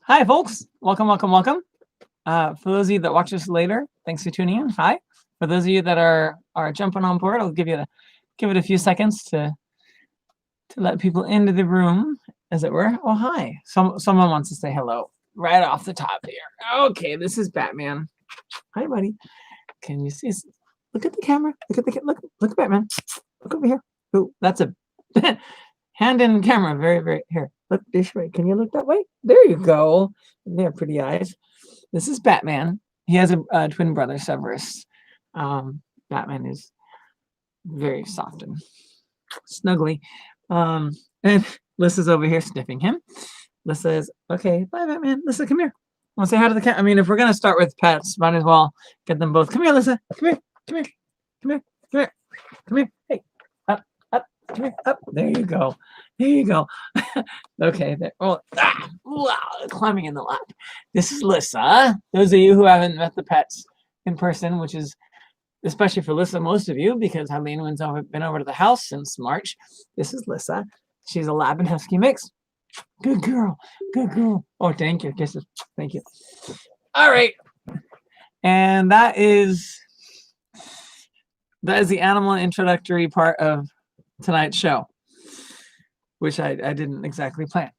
Hi, folks. Welcome, welcome, welcome. For those of you that watch this later, thanks for tuning in. Hi. For those of you that are jumping on board, I'll give it a few seconds to let people into the room, as it were. Oh, hi. Someone wants to say hello right off the top here. Okay, this is Batman. Hi, buddy. Can you see? Look at the camera. Look at Batman. Look over here. Oh, that's a hand in camera. Very, very here. Look this way. Can you look that way? There you go. They have pretty eyes. This is Batman. He has a twin brother, Severus. Batman is very soft and snuggly. And Lissa's over here sniffing him. Lissa is, okay, bye, Batman. Lissa, come here. Want to say hi to the cat? I mean, if we're going to start with pets, might as well get them both. Come here, Lissa. Come here. Come here. Come here. Come here. Come here. Hey, up, up. Come here. Up. There you go. There you go. Okay. There. Oh, wow, climbing in the lap. This is Lissa. Those of you who haven't met the pets in person, which is especially for Lissa, most of you, because hardly anyone's been over to the house since March. This is Lissa. She's a lab and husky mix. Good girl. Good girl. Oh, thank you. Kisses. Thank you. All right. And that is the animal introductory part of tonight's show, which I didn't exactly plan.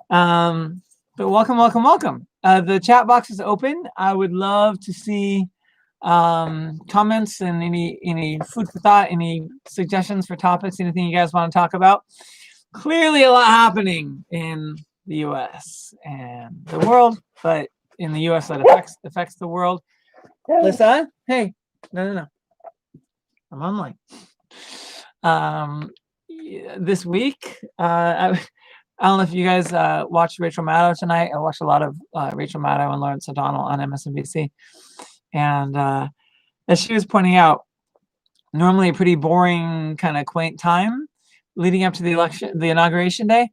But welcome, welcome, welcome. The chat box is open. I would love to see comments and any food for thought, any suggestions for topics, anything you guys want to talk about. Clearly a lot happening in the US and the world, but in the US that affects the world. Lisa, hey, no. I'm online. This week, I don't know if you guys watched Rachel Maddow tonight. I watched a lot of Rachel Maddow and Lawrence O'Donnell on MSNBC. And as she was pointing out, normally a pretty boring, kind of quaint time leading up to the election, the inauguration day,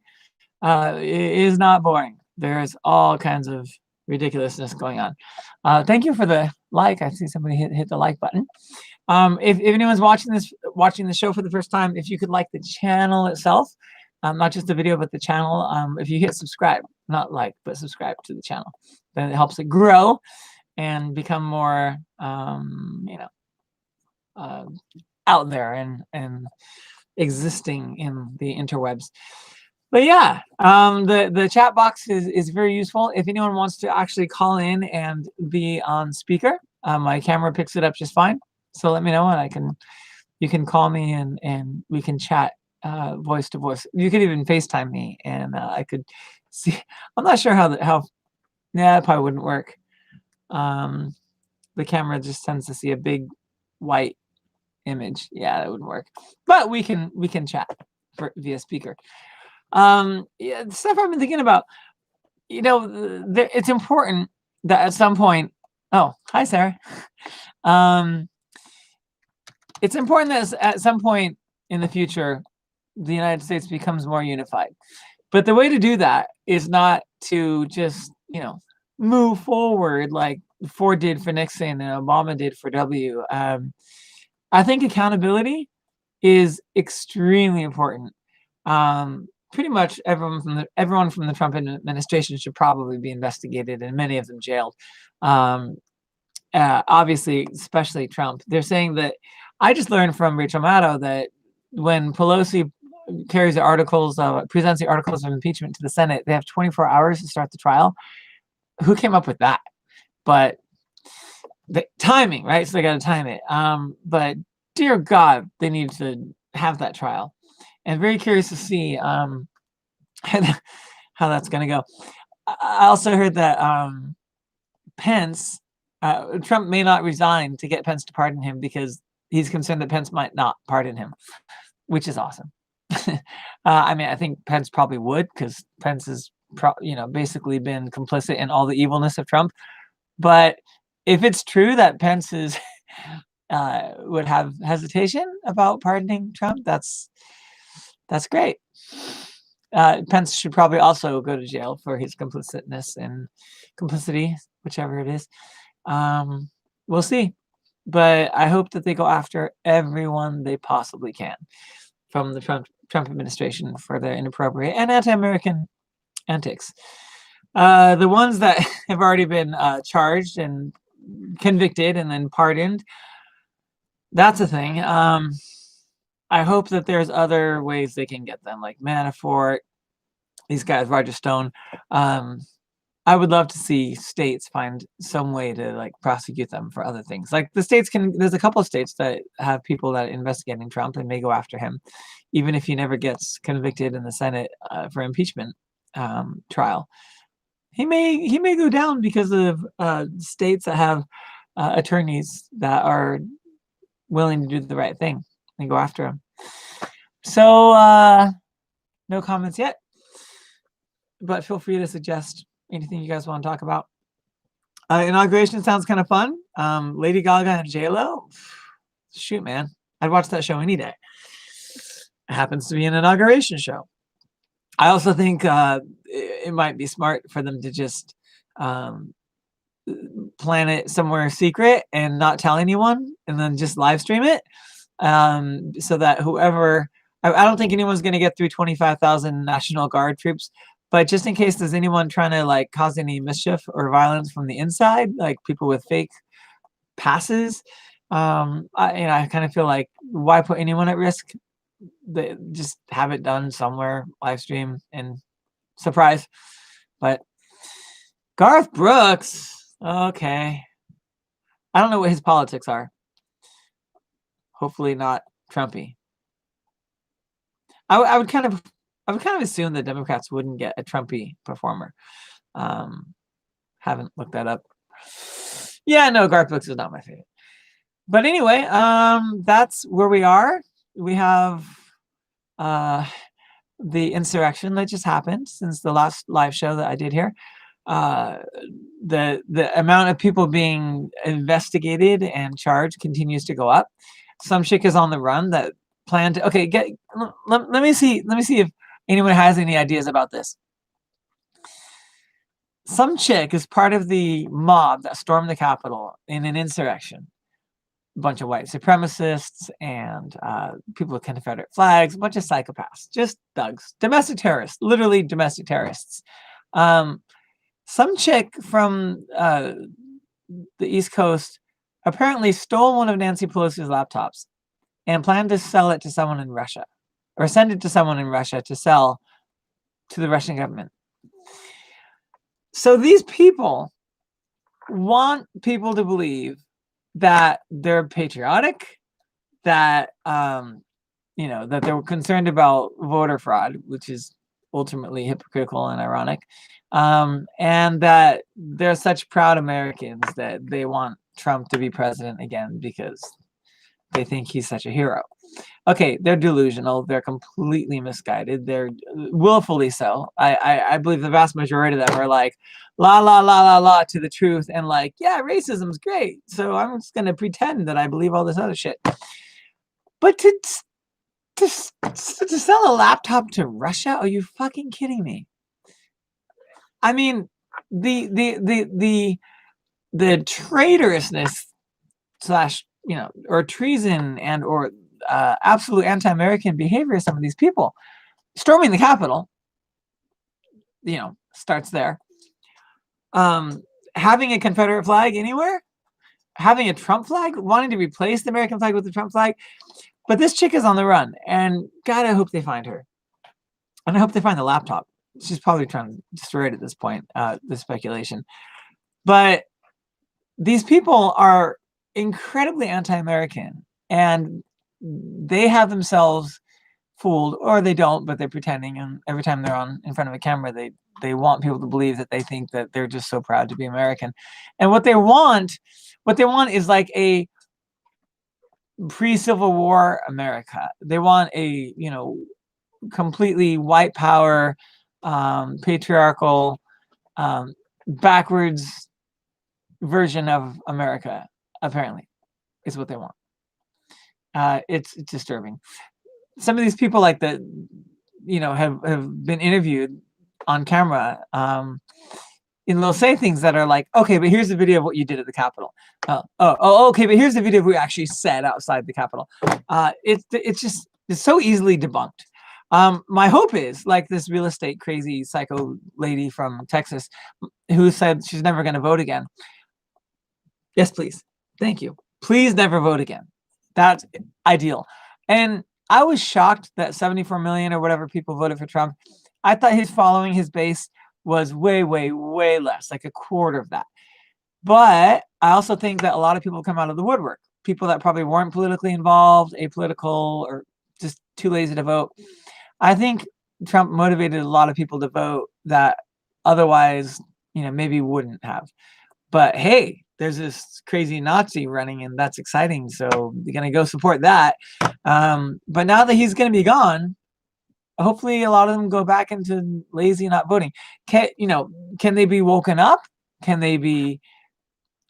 is not boring. There's all kinds of ridiculousness going on. Thank you for the like. I see somebody hit the like button. If anyone's watching the show for the first time, if you could like the channel itself, not just the video, but the channel. If you hit subscribe, not like, but subscribe to the channel, then it helps it grow and become more, out there and existing in the interwebs. But yeah, the chat box is very useful. If anyone wants to actually call in and be on speaker, my camera picks it up just fine. So let me know, and you can call me and we can chat voice to voice. You could even FaceTime me, and I could see. I'm not sure how that probably wouldn't work. The camera just tends to see a big white image. Yeah, that wouldn't work. But we can chat via speaker. Yeah, the stuff I've been thinking about. It's important that at some point. Oh, hi, Sarah. It's important that at some point in the future, the United States becomes more unified. But the way to do that is not to just, move forward like Ford did for Nixon and Obama did for W. I think accountability is extremely important. Pretty much everyone from the Trump administration should probably be investigated, and many of them jailed. Obviously, especially Trump. They're saying that I just learned from Rachel Maddow that when Pelosi presents the articles of impeachment to the Senate, they have 24 hours to start the trial. Who came up with that? But the timing, right? So they got to time it. But dear God, they need to have that trial. And very curious to see how that's going to go. I also heard that Trump may not resign to get Pence to pardon him because he's concerned that Pence might not pardon him, which is awesome. I think Pence probably would, because Pence has basically been complicit in all the evilness of Trump. But if it's true that Pence would have hesitation about pardoning Trump, that's great. Pence should probably also go to jail for his complicitness and complicity, whichever it is. We'll see. But I hope that they go after everyone they possibly can from the Trump administration for their inappropriate and anti-American antics. The ones that have already been charged and convicted and then pardoned, that's a thing. I hope that there's other ways they can get them, like Manafort, these guys, Roger Stone. I would love to see states find some way to like prosecute them for other things. Like the states can, there's a couple of states that have people that are investigating Trump and may go after him, even if he never gets convicted in the Senate for impeachment trial. He may go down because of states that have attorneys that are willing to do the right thing and go after him. So no comments yet, but feel free to suggest anything you guys want to talk about. Inauguration sounds kind of fun. Lady Gaga and J-Lo. Shoot, man. I'd watch that show any day. It happens to be an inauguration show. I also think it might be smart for them to just plan it somewhere secret and not tell anyone and then just live stream it so that whoever... I don't think anyone's going to get through 25,000 National Guard troops. But just in case there's anyone trying to like cause any mischief or violence from the inside, like people with fake passes, I kind of feel like why put anyone at risk? Just have it done somewhere, live stream and surprise. But Garth Brooks, okay, I don't know what his politics are. Hopefully not Trumpy. I would kind of assume the Democrats wouldn't get a Trumpy performer. Haven't looked that up. Yeah, no, Garth Brooks is not my favorite. But anyway, that's where we are. We have the insurrection that just happened since the last live show that I did here. The amount of people being investigated and charged continues to go up. Some chick is on the run that planned to... Okay, let me see if anyone has any ideas about this. Some chick is part of the mob that stormed the Capitol in an insurrection. A bunch of white supremacists and people with Confederate flags, a bunch of psychopaths, just thugs, domestic terrorists, literally domestic terrorists. Some chick from the East Coast apparently stole one of Nancy Pelosi's laptops and planned to sell it to someone in Russia, or send it to someone in Russia to sell to the Russian government. So these people want people to believe that they're patriotic, that that they're concerned about voter fraud, which is ultimately hypocritical and ironic, and that they're such proud Americans that they want Trump to be president again because they think he's such a hero. Okay, they're delusional. They're completely misguided. They're willfully so. I believe the vast majority of them are like, la, la, la, la, la to the truth. And like, yeah, racism's great. So I'm just going to pretend that I believe all this other shit. But to sell a laptop to Russia? Are you fucking kidding me? I mean, the traitorousness / or treason and or absolute anti-American behavior of some of these people. Storming the Capitol, starts there. Having a Confederate flag anywhere, having a Trump flag, wanting to replace the American flag with the Trump flag. But this chick is on the run, and God, I hope they find her. And I hope they find the laptop. She's probably trying to destroy it at this point, the speculation. But these people are incredibly anti-American, and they have themselves fooled, or they don't, but they're pretending. And every time they're in front of a camera, they want people to believe that they think that they're just so proud to be American. And what they want is like a pre-Civil War America. They want a completely white power, patriarchal, backwards version of America. Apparently, is what they want. It's disturbing. Some of these people, like have been interviewed on camera, and they'll say things that are like, okay, but here's the video of what you did at the Capitol. Okay, but here's the video of what we actually said outside the Capitol. It's so easily debunked. My hope is like this real estate crazy psycho lady from Texas who said she's never going to vote again. Yes, please. Thank you. Please never vote again. That's ideal. And I was shocked that 74 million or whatever people voted for Trump. I thought his following, his base was way, way, way less, like a quarter of that. But I also think that a lot of people come out of the woodwork. People that probably weren't politically involved, apolitical, or just too lazy to vote. I think Trump motivated a lot of people to vote that otherwise, maybe wouldn't have. But hey, there's this crazy Nazi running, and that's exciting. So you're gonna go support that. But now that he's gonna be gone, hopefully a lot of them go back into lazy not voting. Can they be woken up? Can they be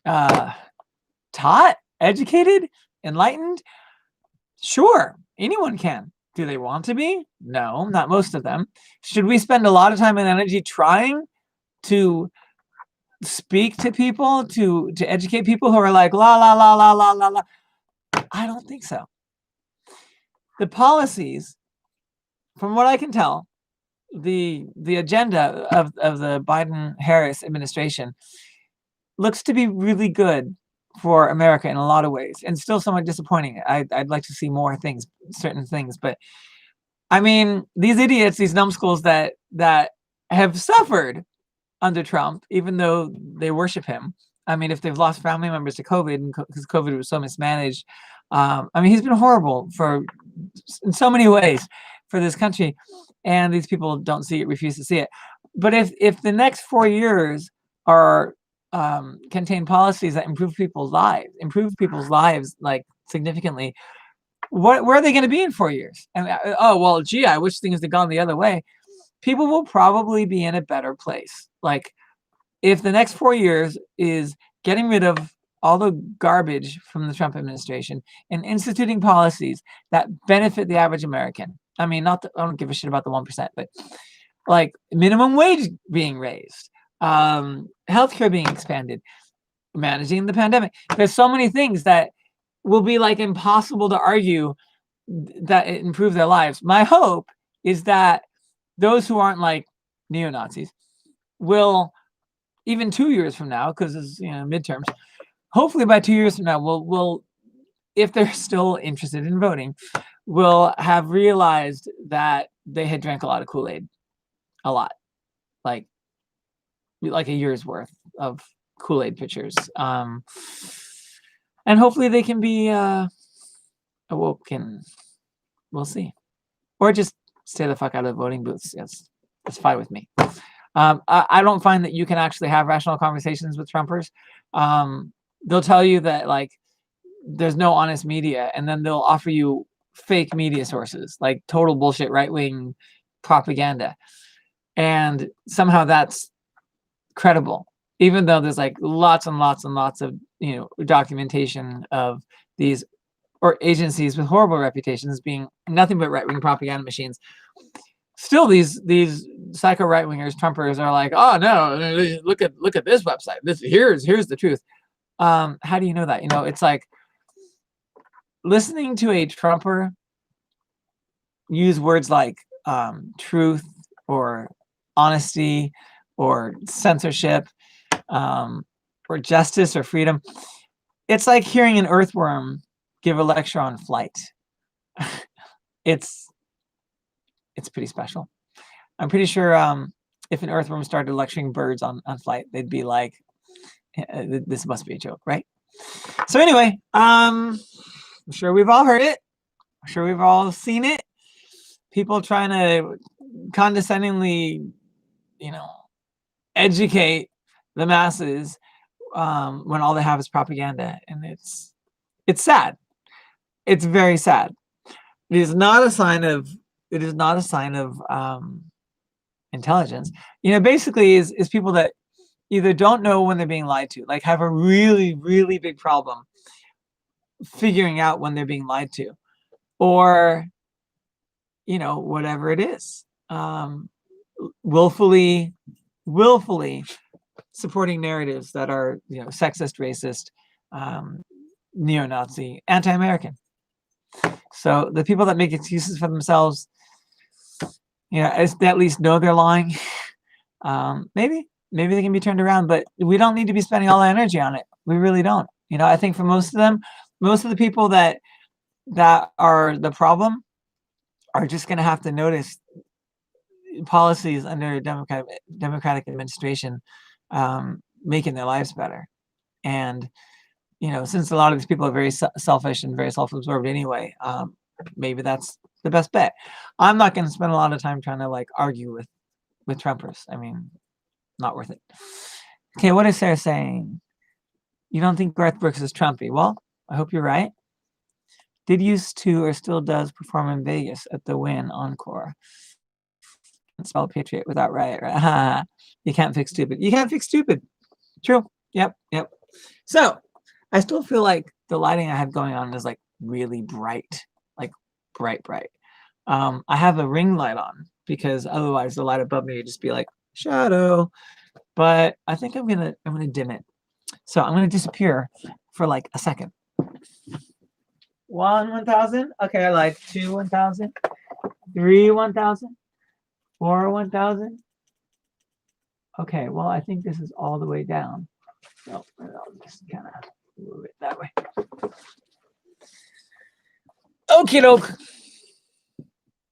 taught, educated, enlightened? Sure, anyone can. Do they want to be? No, not most of them. Should we spend a lot of time and energy trying to speak to people, to educate people who are like, la, la, la, la, la, la, la? I don't think so. The policies, from what I can tell, the agenda of the Biden-Harris administration looks to be really good for America in a lot of ways, and still somewhat disappointing. I'd like to see more things, certain things, but I mean, these idiots, these numbskulls that have suffered under Trump, even though they worship him. I mean, if they've lost family members to COVID because COVID was so mismanaged, I mean, he's been horrible in so many ways for this country, and these people don't see it, refuse to see it. But if the next 4 years are contain policies that improve people's lives like significantly, where are they going to be in 4 years? And oh well, gee, I wish things had gone the other way. People will probably be in a better place. Like, if the next 4 years is getting rid of all the garbage from the Trump administration and instituting policies that benefit the average American. I mean, I don't give a shit about the 1%, but like minimum wage being raised, healthcare being expanded, managing the pandemic. There's so many things that will be like impossible to argue that it improve their lives. My hope is that those who aren't like neo-Nazis will, even 2 years from now, because it's midterms, hopefully by 2 years from now, we'll if they're still interested in voting, will have realized that they had drank a lot of Kool-Aid, a lot, like a year's worth of Kool-Aid pitchers, and hopefully they can be awoken. We'll see, or just stay the fuck out of the voting booths. Yes, that's fine with me. I don't find that you can actually have rational conversations with Trumpers. They'll tell you that like there's no honest media, and then they'll offer you fake media sources, like total bullshit right-wing propaganda, and somehow that's credible, even though there's like lots and lots and lots of documentation of these or agencies with horrible reputations being nothing but right-wing propaganda machines. Still, these psycho right-wingers, Trumpers, are like, oh no, look at this website. Here's the truth. How do you know that? It's like listening to a Trumper use words like truth or honesty or censorship or justice or freedom. It's like hearing an earthworm give a lecture on flight. It's pretty special. I'm pretty sure if an earthworm started lecturing birds on flight, they'd be like, this must be a joke, right? So anyway, I'm sure we've all heard it. I'm sure we've all seen it. People trying to condescendingly, educate the masses when all they have is propaganda. And it's sad. It's very sad. It is not a sign of intelligence. Basically is people that either don't know when they're being lied to, like have a really, really big problem figuring out when they're being lied to, or whatever it is, willfully supporting narratives that are sexist, racist, neo-Nazi, anti-American. So the people that make excuses for themselves, they at least know they're lying. Maybe they can be turned around, but we don't need to be spending all our energy on it. We really don't. I think for most of them, most of the people that are the problem are just going to have to notice policies under democratic administration making their lives better. And since a lot of these people are very selfish and very self-absorbed anyway, maybe that's the best bet. I'm not going to spend a lot of time trying to like argue with Trumpers. I mean, not worth it. Okay, what is Sarah saying? You don't think Garth Brooks is Trumpy? Well, I hope you're right. Did used to or still does perform in Vegas at the Wynn Encore. Spell Patriot without riot, right? You can't fix stupid. You can't fix stupid. True. Yep. So I still feel like the lighting I have going on is like really bright, like bright. I have a ring light on because otherwise the light above me would just be like shadow. But I think I'm gonna dim it. So I'm gonna disappear for like a second. 1,000. Okay, I lied. 2 1,000. 3 1,000. 4 1,000. Okay, well I think this is all the way down. So I'll just kind of move it that way. Okie doke.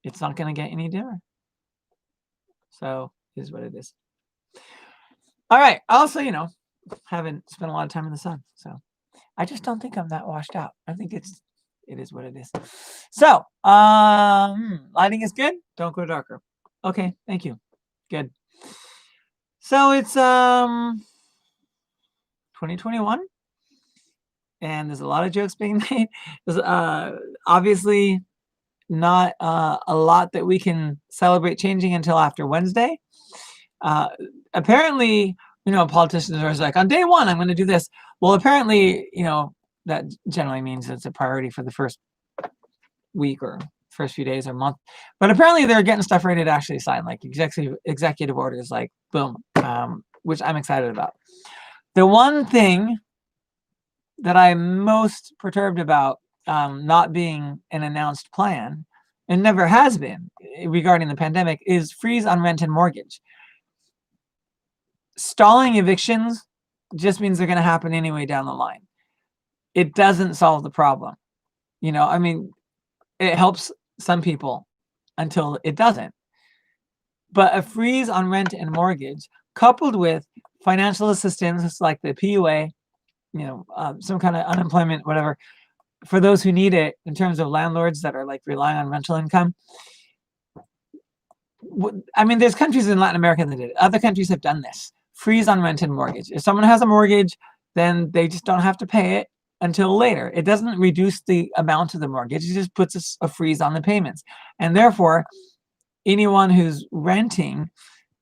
It's not gonna get any dimmer. So is what it is. All right. Also, haven't spent a lot of time in the sun, so I just don't think I'm that washed out. I think it is what it is. So, lighting is good. Don't go darker. Okay, thank you. Good. So it's 2021, and there's a lot of jokes being made. There's obviously not a lot that we can celebrate changing until after Wednesday. Apparently, politicians are like, on day one, I'm going to do this. Well, apparently, that generally means it's a priority for the first week or first few days or month. But apparently they're getting stuff ready to actually sign, like executive orders, like boom, which I'm excited about. The one thing that I'm most perturbed about not being an announced plan, and never has been regarding the pandemic, is freeze on rent and mortgage. Stalling evictions just means they're going to happen anyway down the line. It doesn't solve the problem. I mean, it helps some people until it doesn't. But a freeze on rent and mortgage coupled with financial assistance like the PUA, some kind of unemployment, whatever, for those who need it in terms of landlords that are like relying on rental income. I mean, there's countries in Latin America that did it. Other countries have done this. Freeze on rent and mortgage. If someone has a mortgage, then they just don't have to pay it until later. It doesn't reduce the amount of the mortgage. It just puts a freeze on the payments. And therefore, anyone who's renting,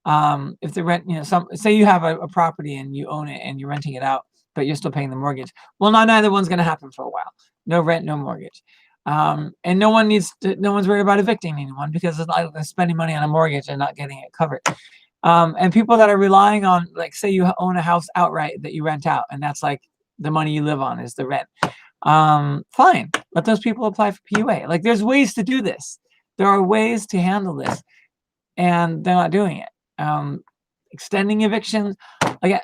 if the rent, say you have a property and you own it and you're renting it out, but you're still paying the mortgage. Well, neither one's going to happen for a while. No rent, no mortgage. And no one's worried about evicting anyone because it's like they're spending money on a mortgage and not getting it covered. And people that are relying on, like, say you own a house outright that you rent out, and that's like the money you live on is the rent. Fine, let those people apply for PUA. Like, there's ways to do this. There are ways to handle this, and they're not doing it. Extending evictions, like,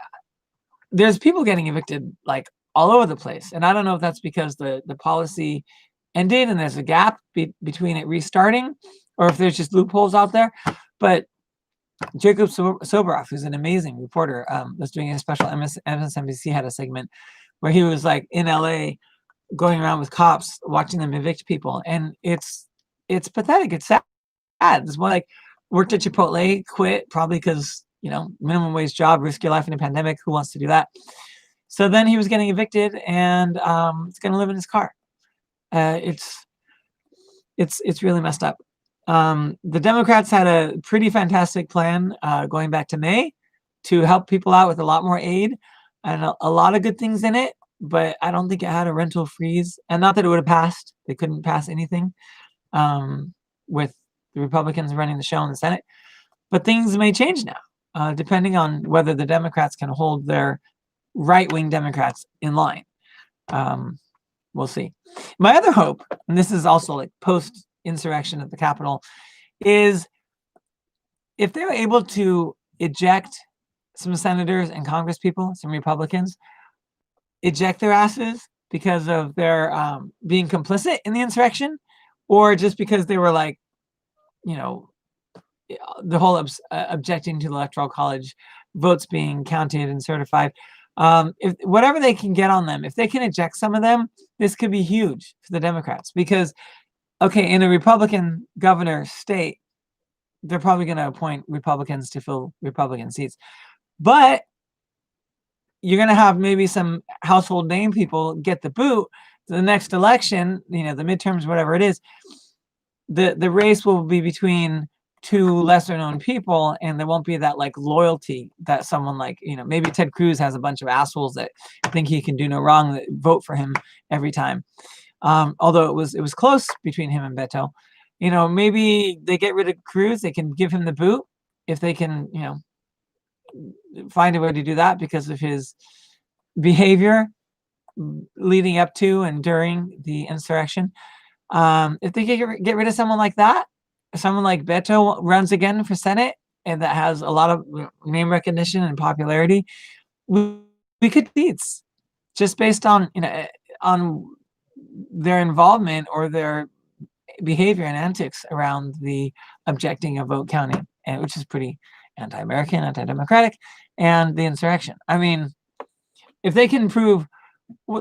there's people getting evicted like all over the place, and I don't know if that's because the policy ended and there's a gap between it restarting, or if there's just loopholes out there. But Jacob Soboroff, who's an amazing reporter, was doing a special MSNBC had a segment where he was like in LA going around with cops watching them evict people, and it's pathetic. It's sad. It's more like worked at Chipotle, quit probably because minimum wage job, risk your life in a pandemic. Who wants to do that? So then he was getting evicted, and he's going to live in his car. It's really messed up. The Democrats had a pretty fantastic plan going back to May to help people out with a lot more aid and a lot of good things in it, but I don't think it had a rental freeze. And not that it would have passed. They couldn't pass anything with the Republicans running the show in the Senate. But things may change now, depending on whether the Democrats can hold their right-wing Democrats in line. We'll see. My other hope, and this is also like post-insurrection at the Capitol, is if they're able to eject some senators and Congress people, some Republicans, eject their asses because of their being complicit in the insurrection, or just because they were like, you know, the whole objecting to the Electoral College votes being counted and certified. If whatever they can get on them, if they can eject some of them, this could be huge for the Democrats because, okay, in a Republican governor state, they're probably going to appoint Republicans to fill Republican seats, but you're going to have maybe some household name people get the boot. The next election, you know, the midterms, whatever it is, the race will be between two lesser known people, and there won't be that like loyalty that someone like, you know, maybe Ted Cruz has a bunch of assholes that think he can do no wrong that vote for him every time. Although it was close between him and Beto, you know, maybe they get rid of Cruz, they can give him the boot if they can, you know, find a way to do that because of his behavior leading up to and during the insurrection. If they get rid of someone like that, someone like Beto runs again for Senate and that has a lot of name recognition and popularity, we could seats just based on, you know, on their involvement or their behavior and antics around the objecting of vote counting, and which is pretty anti-American, anti-democratic, and the insurrection. I mean, if they can prove,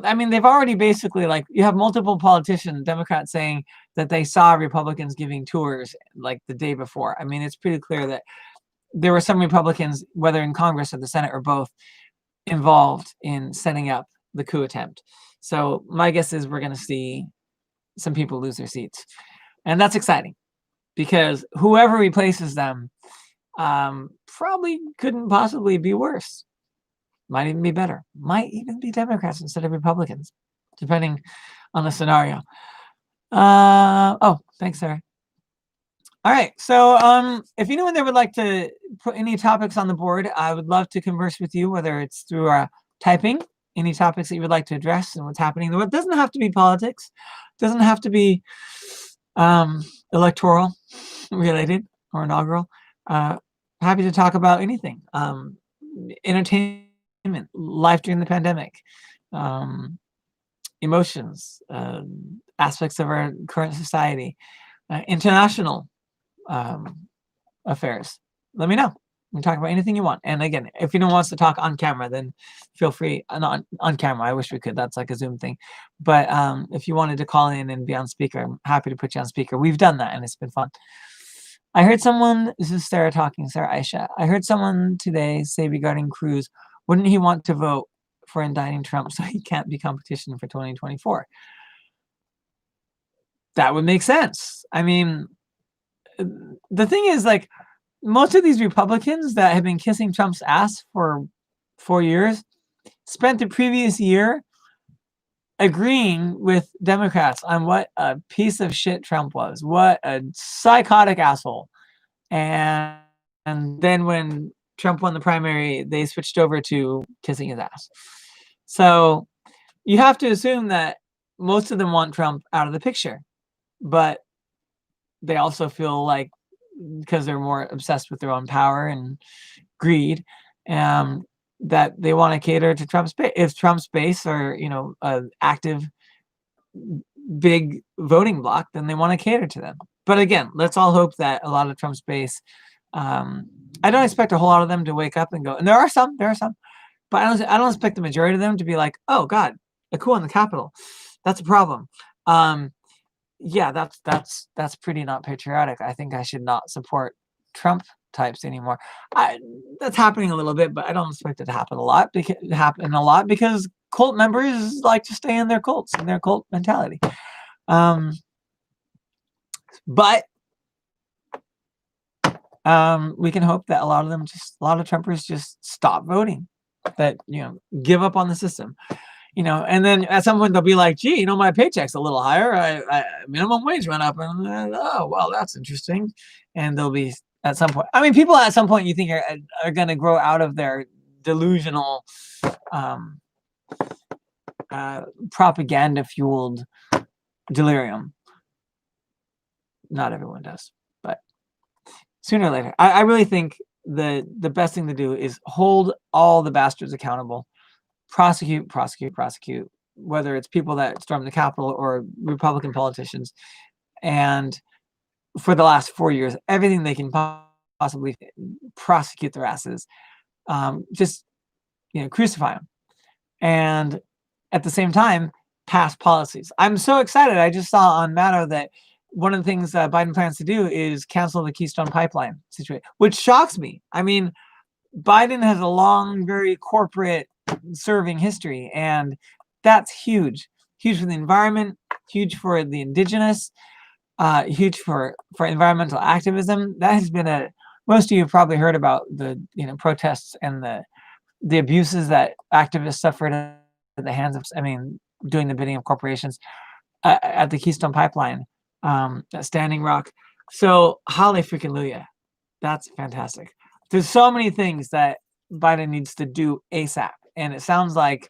I mean, they've already basically, like, you have multiple politicians, Democrats, saying that they saw Republicans giving tours like the day before. I mean, it's pretty clear that there were some Republicans, whether in Congress or the Senate or both, involved in setting up the coup attempt. So my guess is we're going to see some people lose their seats. And that's exciting because whoever replaces them probably couldn't possibly be worse. Might even be better. Might even be Democrats instead of Republicans, depending on the scenario. Oh, thanks, Sarah. All right. So if anyone there would like to put any topics on the board, I would love to converse with you, whether it's through typing, any topics that you would like to address and what's happening. It doesn't have to be politics. It doesn't have to be electoral related or inaugural. Happy to talk about anything. Entertainment, life during the pandemic, emotions, aspects of our current society, international affairs. Let me know. You can talk about anything you want. And again, if anyone wants to talk on camera, then feel free. Not on camera. I wish we could. That's like a Zoom thing. But if you wanted to call in and be on speaker, I'm happy to put you on speaker. We've done that, and it's been fun. I heard someone, this is Sarah talking, Sarah Aisha. I heard someone today say regarding Cruz, wouldn't he want to vote for indicting Trump so he can't be competition for 2024? That would make sense. I mean, the thing is, like, most of these Republicans that have been kissing Trump's ass for 4 years spent the previous year agreeing with Democrats on what a piece of shit Trump was, what a psychotic asshole. And then when Trump won the primary, they switched over to kissing his ass. So you have to assume that most of them want Trump out of the picture, but they also feel like, because they're more obsessed with their own power and greed, that they want to cater to Trump's base. If Trump's base are, you know, active, big voting bloc, then they want to cater to them. But again, let's all hope that a lot of Trump's base, I don't expect a whole lot of them to wake up and go, and there are some, but I don't expect the majority of them to be like, oh God, a coup on the Capitol, that's a problem. Yeah, that's pretty not patriotic. I think I should not support Trump types anymore. That's happening a little bit, but I don't expect it to happen a lot because cult members like to stay in their cults and their cult mentality. But we can hope that a lot of Trumpers just stop voting, that, you know, give up on the system. You know, and then at some point they'll be like, gee, you know, my paycheck's a little higher. Minimum wage went up. And oh, well, that's interesting. And they'll be at some point. I mean, people at some point you think are going to grow out of their delusional, propaganda-fueled delirium. Not everyone does. But Sooner or later. I really think the best thing to do is hold all the bastards accountable. Prosecute, prosecute, prosecute, whether it's people that stormed the Capitol or Republican politicians. And for the last 4 years, everything they can possibly prosecute their asses. Just, crucify them. And at the same time, pass policies. I'm so excited. I just saw on Matto that one of the things Biden plans to do is cancel the Keystone Pipeline situation, which shocks me. I mean, Biden has a long, very corporate serving history, and that's huge. Huge for the environment, huge for the indigenous, huge for environmental activism. That has been most of you have probably heard about the protests and the abuses that activists suffered at the hands of, doing the bidding of corporations at the Keystone Pipeline, at Standing Rock. So, holly freaking Luya. That's fantastic. There's so many things that Biden needs to do ASAP. And it sounds like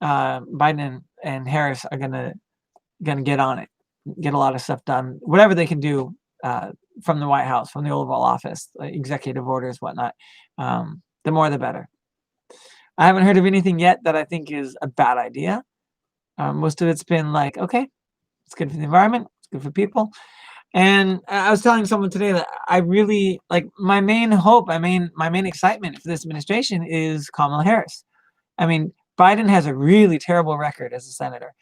Biden and Harris are gonna get on it, get a lot of stuff done, whatever they can do from the White House, from the Oval Office, like executive orders, whatnot. The more, the better. I haven't heard of anything yet that I think is a bad idea. Most of it's been like, okay, it's good for the environment, it's good for people. And I was telling someone today that I really like my main hope, my main excitement for this administration is Kamala Harris. Biden has a really terrible record as a senator,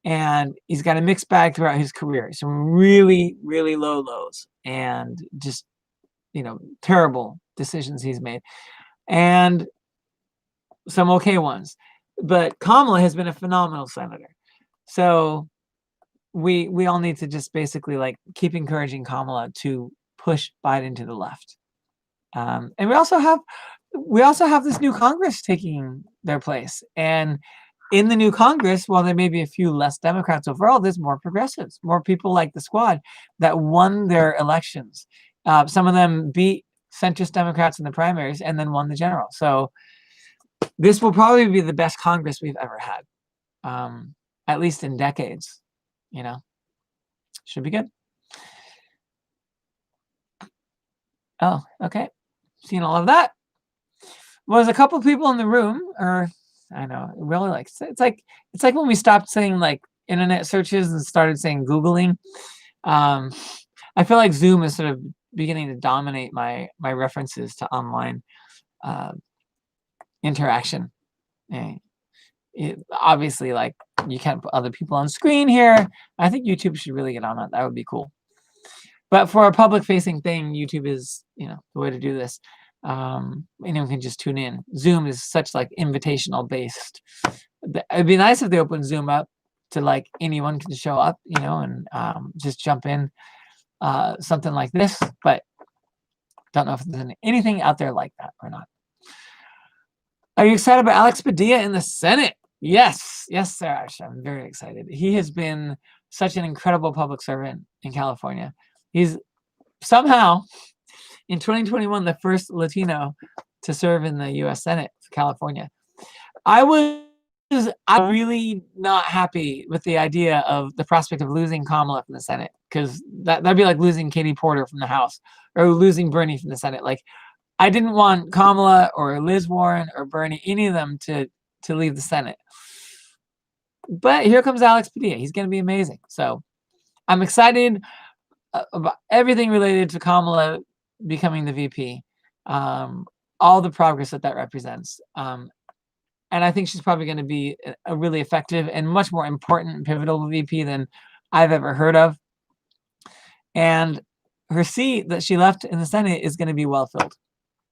and he's got a mixed bag throughout his career. Some really, really low lows and just, terrible decisions he's made, and some okay ones. But Kamala has been a phenomenal senator. So we all need to just basically like keep encouraging Kamala to push Biden to the left. And we also have this new Congress taking their place. And in the new Congress, while there may be a few less Democrats overall, there's more progressives, more people like the squad that won their elections. Some of them beat centrist Democrats in the primaries and then won the general. So this will probably be the best Congress we've ever had, at least in decades. Should be good. Oh, okay. Seen all of that. Well, there's a couple people in the room, or I know, really it's like when we stopped saying like internet searches and started saying Googling. I feel like Zoom is sort of beginning to dominate my references to online interaction. Obviously, like, you can't put other people on screen here. I think YouTube should really get on that. That would be cool. But for a public-facing thing, YouTube is, the way to do this. Anyone can just tune in. Zoom is such like invitational based. It'd be nice if they opened Zoom up to like anyone can show up, and just jump in, something like this. But don't know if there's anything out there like that or not. Are you excited about Alex Padilla in the Senate? Yes, sir. I'm very excited. He has been such an incredible public servant in California. He's somehow, in 2021, the first Latino to serve in the U.S. Senate for California. I'm really not happy with the idea of the prospect of losing Kamala from the Senate, because that'd be like losing Katie Porter from the House or losing Bernie from the Senate. Like, I didn't want Kamala or Liz Warren or Bernie, any of them, to leave the Senate. But here comes Alex Padilla. He's going to be amazing. So I'm excited about everything related to Kamala becoming the VP, all the progress that represents. And I think she's probably going to be a really effective and much more important and pivotal VP than I've ever heard of. And her seat that she left in the Senate is going to be well filled.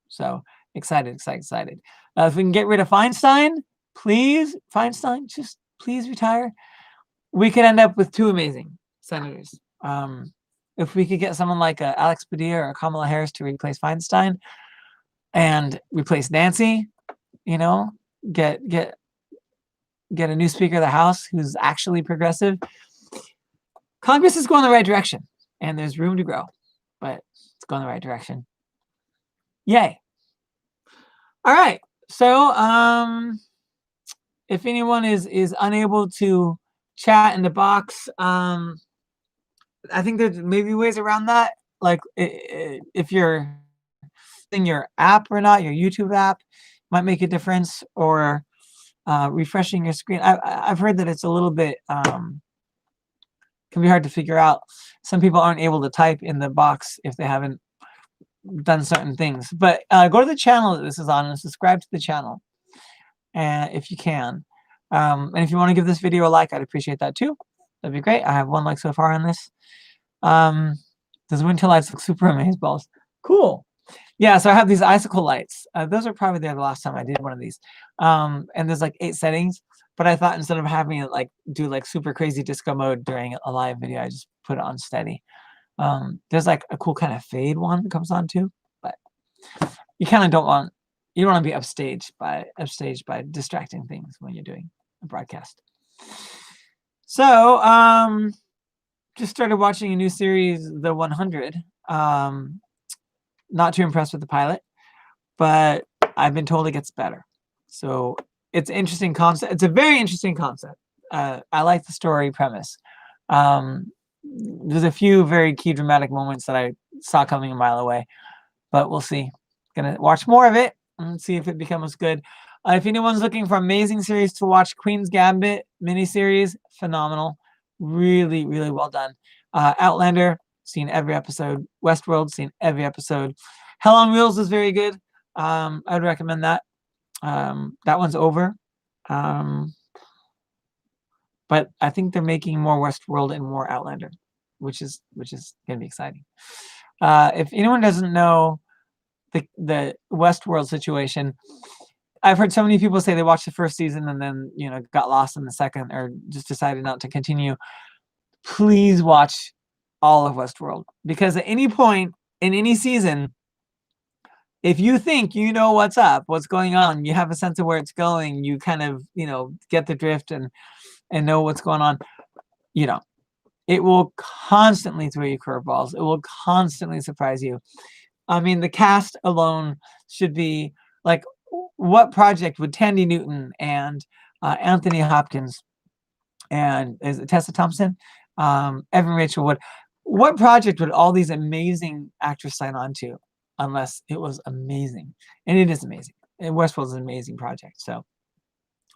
So excited. If we can get rid of Feinstein, please, just please retire. We could end up with two amazing senators. If we could get someone like Alex Padilla or Kamala Harris to replace Feinstein and replace Nancy, get a new Speaker of the House who's actually progressive, Congress is going the right direction, and there's room to grow, but it's going the right direction. Yay. All right. So, if anyone is unable to chat in the box, I think there's maybe ways around that. like if you're in your app or not, your YouTube app might make a difference, or refreshing your screen. I've heard that it's a little bit can be hard to figure out. Some people aren't able to type in the box if they haven't done certain things. But go to the channel that this is on and subscribe to the channel, if you can. And if you want to give this video a like, I'd appreciate that too. That'd be great. I have 1 like so far on this. Those winter lights look super amazeballs. Cool. Yeah, so I have these icicle lights. Those are probably there the last time I did one of these. And there's like 8 settings. But I thought instead of having it like do like super crazy disco mode during a live video, I just put it on steady. There's like a cool kind of fade one that comes on too, but you kind of don't want to be upstaged by distracting things when you're doing a broadcast. So just started watching a new series, The 100. Not too impressed with the pilot, but I've been told it gets better. So it's an interesting concept. It's a very interesting concept. I like the story premise. There's a few very key dramatic moments that I saw coming a mile away, but we'll see. Gonna watch more of it and see if it becomes good. If anyone's looking for amazing series to watch, Queen's Gambit miniseries, phenomenal. Really, really well done. Outlander, seen every episode. Westworld, seen every episode. Hell on Wheels is very good. I would recommend that. That one's over. But I think they're making more Westworld and more Outlander, which is gonna be exciting. If anyone doesn't know the Westworld situation, I've heard so many people say they watched the first season and then got lost in the second, or just decided not to continue. Please watch all of Westworld, because at any point in any season, if you think you know what's going on, you have a sense of where it's going, you kind of get the drift and know what's going on, it will constantly throw you curveballs. It will constantly surprise you. I mean, the cast alone should be like, what project would Tandy Newton and Anthony Hopkins and is it Tessa Thompson, Evan Rachel Wood, what project would all these amazing actors sign on to unless it was amazing? And it is amazing. And Westworld is an amazing project. So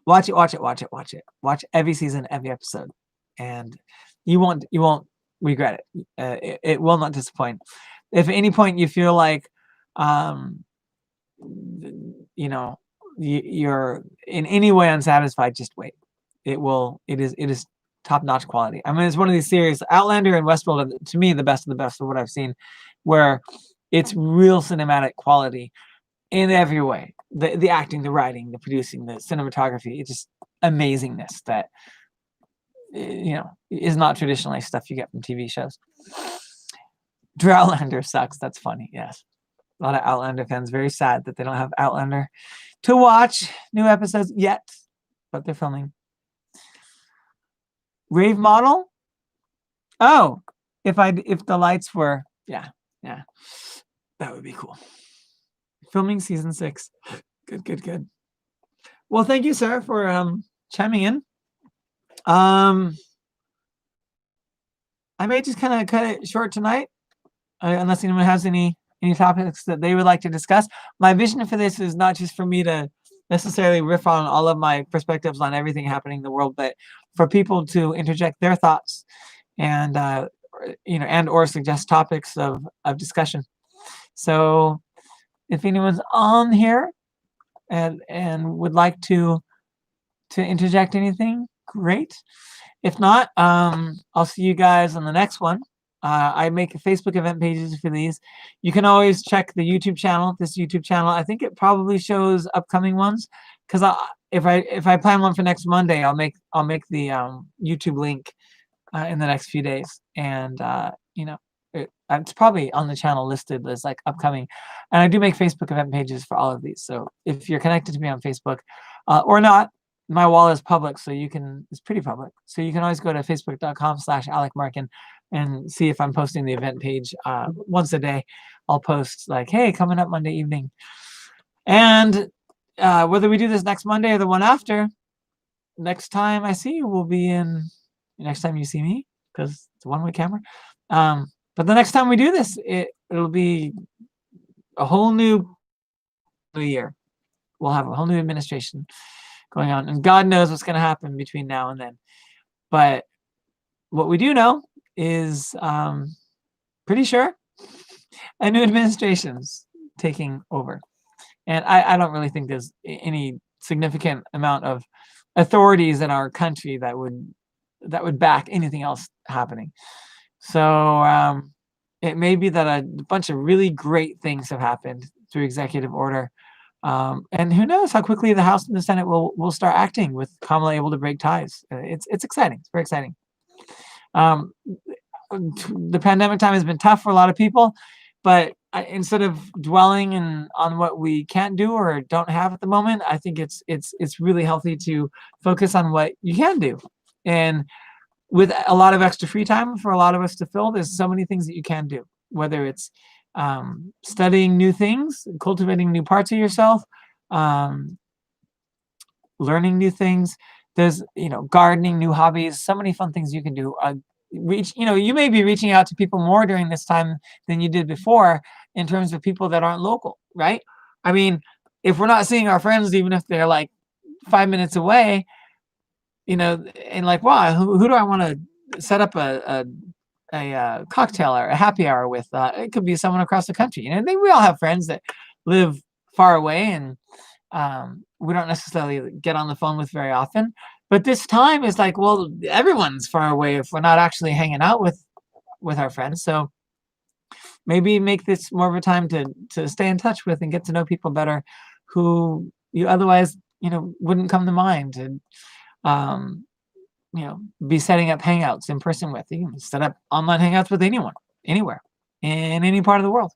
watch it. Watch every season, every episode, and you won't regret it. It will not disappoint. If at any point you feel like you're in any way unsatisfied, just wait. It is top-notch quality. I mean, it's one of these series, Outlander and Westworld are, to me, the best of the best of what I've seen, where it's real cinematic quality in every way. The acting, the writing, the producing, the cinematography, it's just amazingness that is not traditionally stuff you get from TV shows. Outlander sucks. That's funny. Yes. A lot of Outlander fans very sad that they don't have Outlander to watch new episodes yet, but they're filming. Rave model? Oh, if the lights were, yeah, that would be cool. Filming season 6. Good. Well, thank you, sir, for chiming in. I may just kind of cut it short tonight, unless anyone has any topics that they would like to discuss. My vision for this is not just for me to necessarily riff on all of my perspectives on everything happening in the world, but for people to interject their thoughts and and or suggest topics of discussion. So if anyone's on here and would like to interject anything, great. If not, I'll see you guys on the next one. I make Facebook event pages for these. You can always check the YouTube channel. This YouTube channel, I think it probably shows upcoming ones, because if I plan one for next Monday, I'll make the YouTube link in the next few days, and it's probably on the channel listed as like upcoming. And I do make Facebook event pages for all of these. So if you're connected to me on Facebook or not, my wall is public, so it's pretty public. So you can always go to facebook.com/AlecMarkin and see if I'm posting the event page once a day. I'll post like, hey, coming up Monday evening. And whether we do this next Monday or the one after, next time I see you will be next time you see me, because it's a one-way camera. But the next time we do this, it'll be a whole new year. We'll have a whole new administration going on, and God knows what's going to happen between now and then. But what we do know is pretty sure a new administration's taking over. And I don't really think there's any significant amount of authorities in our country that would back anything else happening. So it may be that a bunch of really great things have happened through executive order. And who knows how quickly the House and the Senate will start acting with Kamala able to break ties. It's exciting. It's very exciting. The pandemic time has been tough for a lot of people, but instead of dwelling on what we can't do or don't have at the moment, I think it's really healthy to focus on what you can do. And with a lot of extra free time for a lot of us to fill, there's so many things that you can do, whether it's studying new things, cultivating new parts of yourself, learning new things. There's, gardening, new hobbies, so many fun things you can do. You may be reaching out to people more during this time than you did before in terms of people that aren't local, right? I mean, if we're not seeing our friends, even if they're like 5 minutes away, and like, wow, who do I want to set up a cocktail or a happy hour with? It could be someone across the country. We all have friends that live far away, and we don't necessarily get on the phone with very often. But this time is like, well, everyone's far away if we're not actually hanging out with our friends. So maybe make this more of a time to stay in touch with and get to know people better who you otherwise, wouldn't come to mind. And be setting up hangouts in person with. You can set up online hangouts with anyone, anywhere, in any part of the world.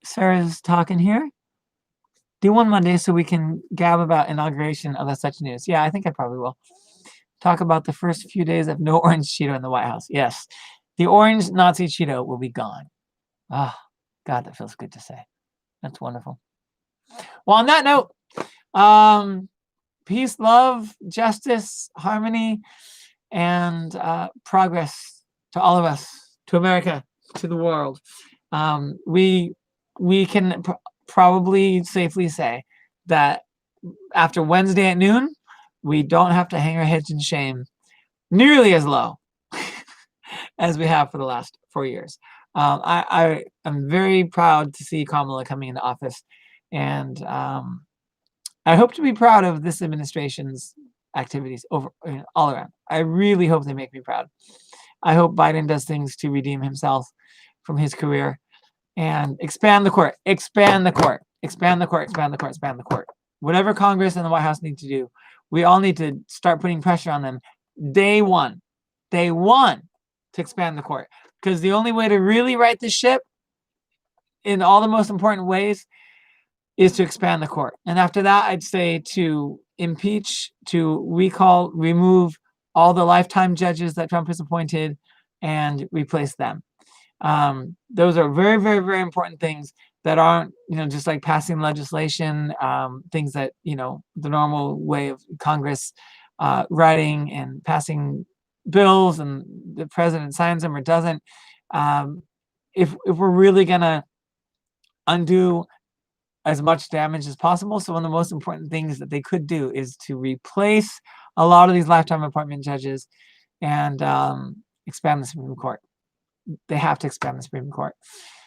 Sarah's talking here. Do one Monday so we can gab about inauguration of such news. Yeah, I think I probably will. Talk about the first few days of no orange Cheeto in the White House. Yes, the orange Nazi Cheeto will be gone. Oh, God, that feels good to say. That's wonderful. Well, on that note, peace, love, justice, harmony, and progress to all of us, to America, to the world. We can probably safely say that after Wednesday at noon, we don't have to hang our heads in shame nearly as low as we have for the last 4 years. I am very proud to see Kamala coming into office, and I hope to be proud of this administration's activities all around. I really hope they make me proud. I hope Biden does things to redeem himself from his career and expand the court, expand the court, expand the court, expand the court, expand the court. Whatever Congress and the White House need to do, we all need to start putting pressure on them day one to expand the court. Because the only way to really right the ship in all the most important ways is to expand the court. And after that, I'd say to impeach, to recall, remove all the lifetime judges that Trump has appointed and replace them. Those are very, very, very important things that aren't, just like passing legislation, things that, the normal way of Congress writing and passing bills and the president signs them or doesn't. If we're really going to undo as much damage as possible. So one of the most important things that they could do is to replace a lot of these lifetime appointment judges and expand the Supreme Court. They have to expand the Supreme Court.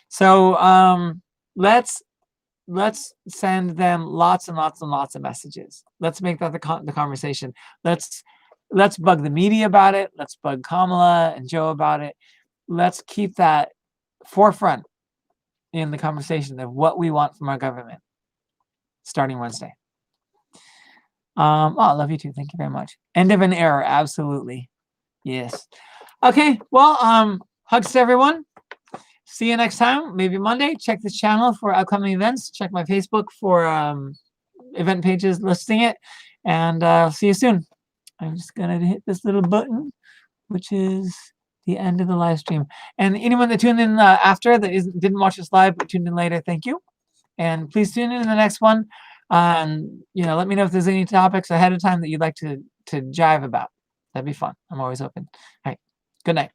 So let's send them lots and lots and lots of messages. Let's make that the conversation. Let's bug the media about it. Let's bug Kamala and Joe about it. Let's keep that forefront in the conversation of what we want from our government starting Wednesday. I love you too. Thank you very much. End of an era. Absolutely. Yes. Okay. Well, hugs to everyone. See you next time. Maybe Monday. Check this channel for upcoming events. Check my Facebook for event pages listing it. And see you soon. I'm just going to hit this little button, which is the end of the live stream. And anyone that tuned in after that didn't watch this live but tuned in later, thank you. And please tune in the next one. Let me know if there's any topics ahead of time that you'd like to jive about. That'd be fun. I'm always open. All right. Good night.